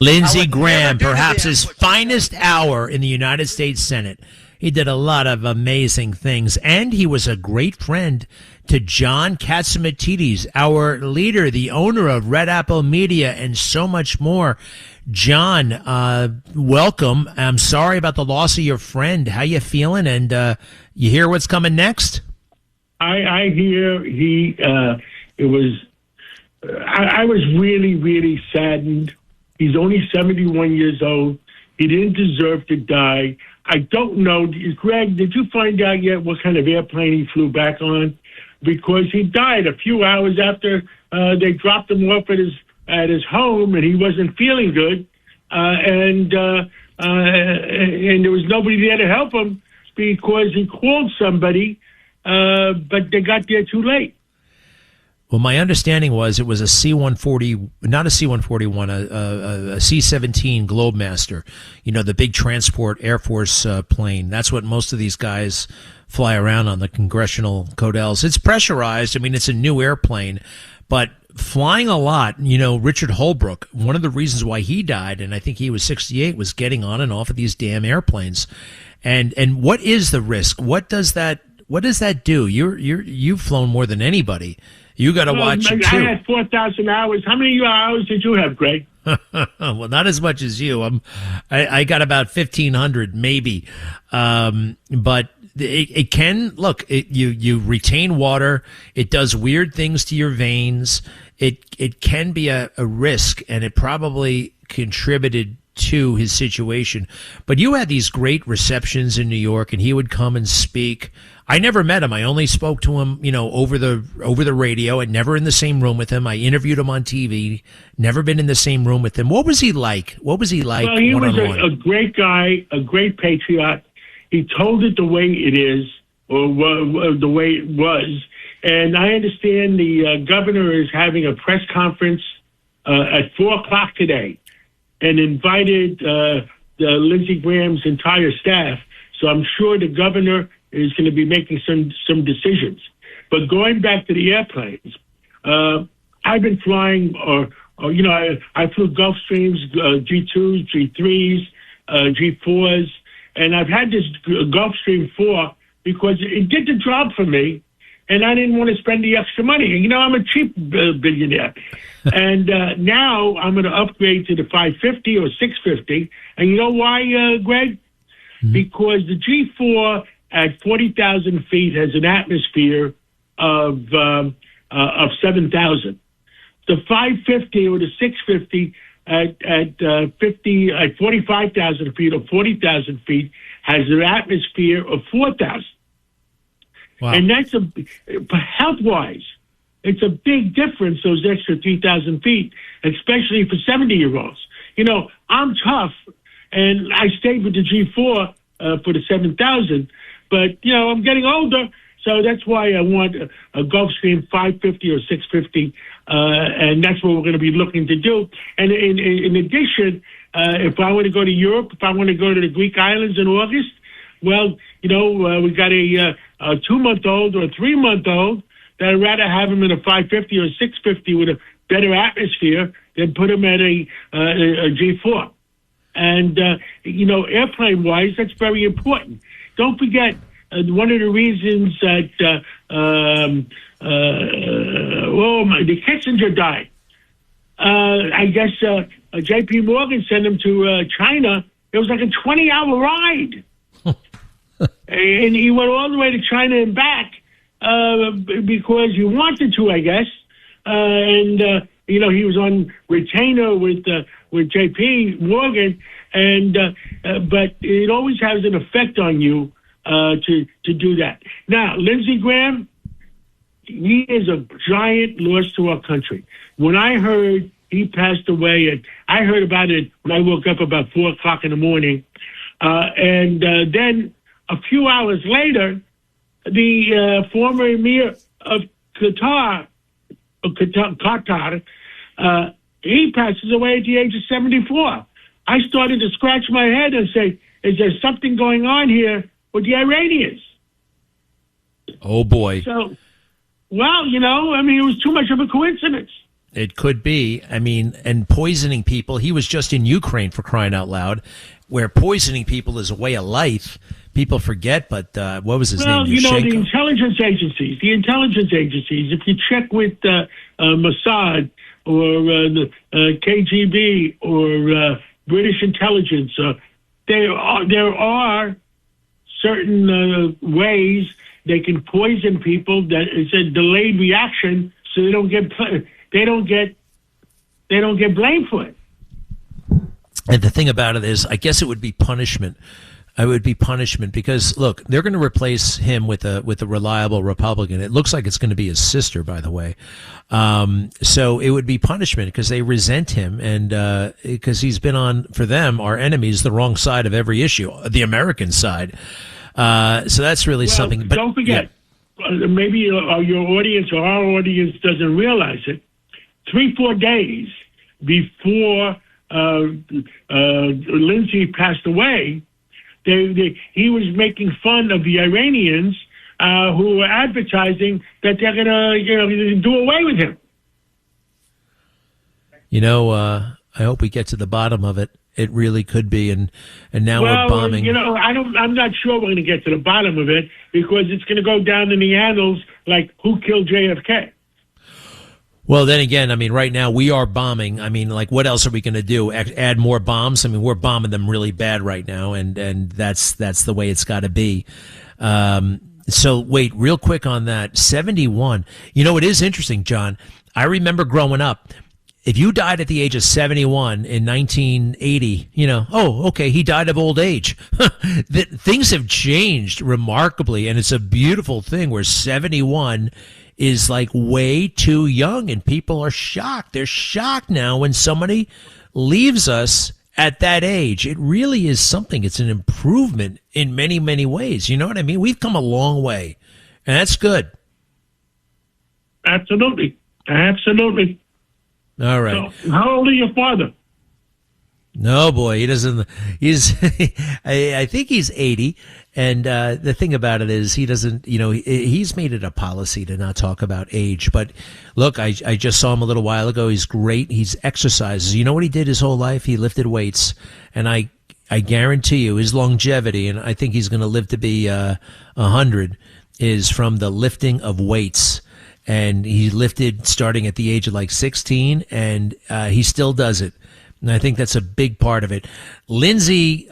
Lindsey Graham, perhaps his finest hour in the United States Senate. He did a lot of amazing things, and he was a great friend to John Catsimatidis, our leader, the owner of Red Apple Media, and so much more. John, welcome. I'm sorry about the loss of your friend. How you feeling? And you hear what's coming next? I hear it was. I was really, really saddened. He's only 71 years old. He didn't deserve to die. I don't know. Greg, did you find out yet what kind of airplane he flew back on? Because he died a few hours after they dropped him off at his home, and he wasn't feeling good. And there was nobody there to help him because he called somebody, but they got there too late. Well, my understanding was it was a C-140, not a C-141, a C-17 Globemaster, the big transport Air Force plane. That's what most of these guys fly around on, the congressional Codels. It's pressurized. I mean, it's a new airplane, but flying a lot, Richard Holbrooke, one of the reasons why he died, and I think he was 68, was getting on and off of these damn airplanes. And what is the risk? What does that do? You've flown more than anybody. You got to watch it too. I had 4,000 hours. How many hours did you have, Greg? Well, not as much as you. I got about 1,500 maybe. But it can look. You retain water. It does weird things to your veins. It can be a risk, and it probably contributed to his situation. But you had these great receptions in New York, and he would come and speak. I never met him. I only spoke to him, over the radio, and never in the same room with him. I interviewed him on TV. Never been in the same room with him. What was he like? Well, he was a great guy, a great patriot. He told it the way it is, or the way it was. And I understand the governor is having a press conference at 4:00 today, and invited Lindsey Graham's entire staff. So I'm sure the governor is going to be making some decisions. But going back to the airplanes, I've been flying, I flew Gulfstreams, G2s, G3s, G4s, and I've had this Gulfstream 4 because it did the job for me, and I didn't want to spend the extra money. I'm a cheap billionaire. And now I'm going to upgrade to the 550 or 650. And you know why, Greg? Mm-hmm. Because the G4 at 40,000 feet has an atmosphere of 7,000. The 550 or the 650 at 45,000 feet or 40,000 feet has an atmosphere of 4,000. Wow. And that's health-wise, it's a big difference, those extra 3,000 feet, especially for 70-year-olds. I'm tough, and I stayed with the G4 for the 7,000, but, I'm getting older, so that's why I want a Gulfstream 550 or 650, and that's what we're going to be looking to do. And in addition, if I want to go to Europe, if I want to go to the Greek islands in August, well, we got a 2-month-old or a 3-month-old that I'd rather have him in a 550 or 650 with a better atmosphere than put him at a G4. And, airplane-wise, that's very important. Don't forget, one of the reasons that the Kissinger died, I guess J.P. Morgan sent him to China. It was like a 20-hour ride. And he went all the way to China and back because he wanted to, I guess. He was on retainer with J.P. Morgan, but it always has an effect on you to do that. Now, Lindsey Graham, he is a giant loss to our country. When I heard he passed away, and I heard about it when I woke up about 4:00 in the morning, and then a few hours later, the former emir of Qatar, he passes away at the age of 74. I started to scratch my head and say, is there something going on here with the Iranians? Oh, boy. So, well, it was too much of a coincidence. It could be. I mean, and poisoning people. He was just in Ukraine, for crying out loud, where poisoning people is a way of life. People forget, but what was his name? Well, the intelligence agencies, if you check with Mossad or the KGB or British intelligence, there are certain ways they can poison people. That is a delayed reaction, so they don't get blamed for it. And the thing about it is, I guess it would be punishment. It would be punishment because, look, they're going to replace him with a reliable Republican. It looks like it's going to be his sister, by the way. So it would be punishment because they resent him, and because he's been on, for them, our enemies, the wrong side of every issue, the American side. So that's really something. But don't forget, maybe your audience or our audience doesn't realize it. 3-4 days before Lindsay passed away, he was making fun of the Iranians who were advertising that they're going to do away with him. I hope we get to the bottom of it. It really could be, and now we're bombing. I'm not sure we're going to get to the bottom of it because it's going to go down in the annals like who killed JFK. Well, then again, I mean, right now we are bombing. I mean, like, what else are we going to do? Add more bombs? I mean, we're bombing them really bad right now, and that's the way it's got to be. So wait, real quick on that 71. It is interesting, John. I remember growing up. If you died at the age of 71 in 1980, okay, he died of old age. Things have changed remarkably, and it's a beautiful thing where 71 is like way too young, and people are shocked. They're shocked now when somebody leaves us at that age. It really is something. It's an improvement in many, many ways. You know what I mean? We've come a long way, and that's good. Absolutely. All right. So, how old is your father? No, boy, he doesn't. I think he's 80. And the thing about it is he doesn't, he's made it a policy to not talk about age. But look, I just saw him a little while ago. He's great. He's exercises. You know what he did his whole life? He lifted weights. And I guarantee you his longevity, and I think he's going to live to be 100, is from the lifting of weights. And he lifted starting at the age of like 16, and he still does it. And I think that's a big part of it. Lindsay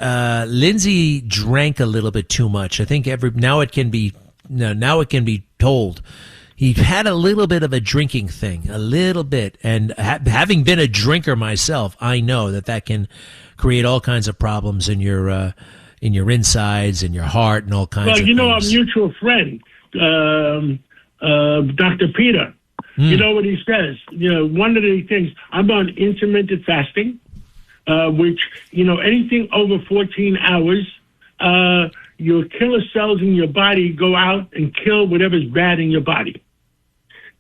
drank a little bit too much. I think now it can be told. He had a little bit of a drinking thing, a little bit. And having been a drinker myself, I know that can create all kinds of problems in your insides and your heart and all kinds of things. Our mutual friend, Dr. Peter, you know what he says? One of the things, I'm on intermittent fasting, which, anything over 14 hours, your killer cells in your body go out and kill whatever's bad in your body.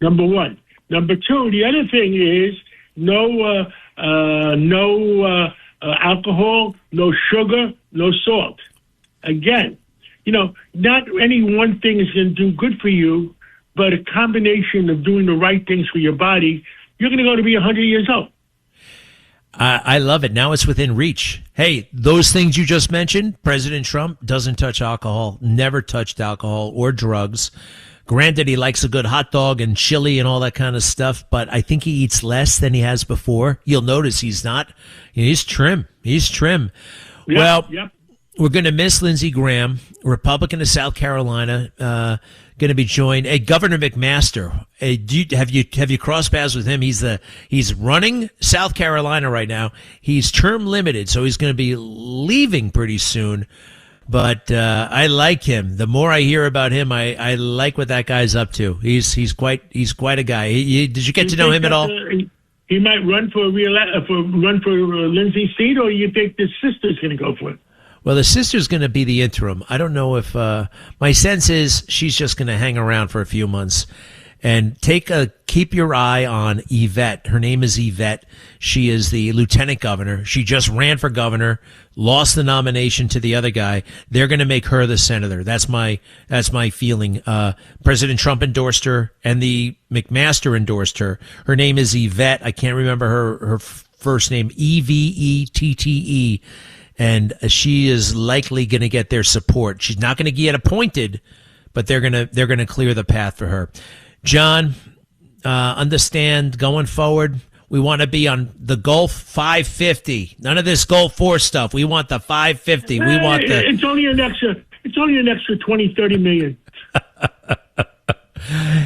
Number one. Number two, the other thing is no alcohol, no sugar, no salt. Again, not any one thing is going to do good for you, but a combination of doing the right things for your body, you're going to go to be 100 years old. I love it. Now it's within reach. Hey, those things you just mentioned, President Trump doesn't touch alcohol, never touched alcohol or drugs. Granted, he likes a good hot dog and chili and all that kind of stuff, but I think he eats less than he has before. You'll notice he's trim. He's trim. Yep, We're going to miss Lindsey Graham, Republican of South Carolina, going to be joined. Governor McMaster. Have you crossed paths with him? He's running South Carolina right now. He's term limited, so he's going to be leaving pretty soon. But I like him. The more I hear about him, I like what that guy's up to. He's quite a guy. Did you get to know him at all? He might run for Lindsay's seat, or you think the sister's going to go for it? Well, the sister's going to be the interim. I don't know if my sense is she's just going to hang around for a few months. And keep your eye on Yvette. Her name is Yvette. She is the lieutenant governor. She just ran for governor, lost the nomination to the other guy. They're going to make her the senator. That's my feeling. President Trump endorsed her, and the McMaster endorsed her. Her name is Yvette. I can't remember her first name. Evette. And she is likely going to get their support. She's not going to get appointed, but they're going to clear the path for her. John, understand going forward, we want to be on the Gulf 550. None of this Gulf 4 stuff. We want the 550. We want the. It's only an extra 20, 30 million.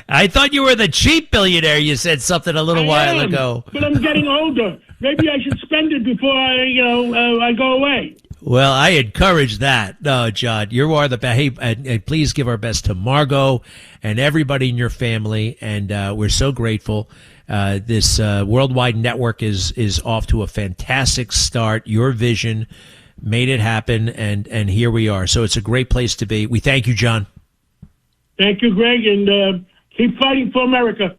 I thought you were the cheap billionaire. You said something a little while ago. But I'm getting older. Maybe I should spend it before I go away. Well, I encourage that. No, John, you are the best. Hey, and please give our best to Margot and everybody in your family. And we're so grateful. This worldwide network is off to a fantastic start. Your vision made it happen, and here we are. So it's a great place to be. We thank you, John. Thank you, Greg, and keep fighting for America.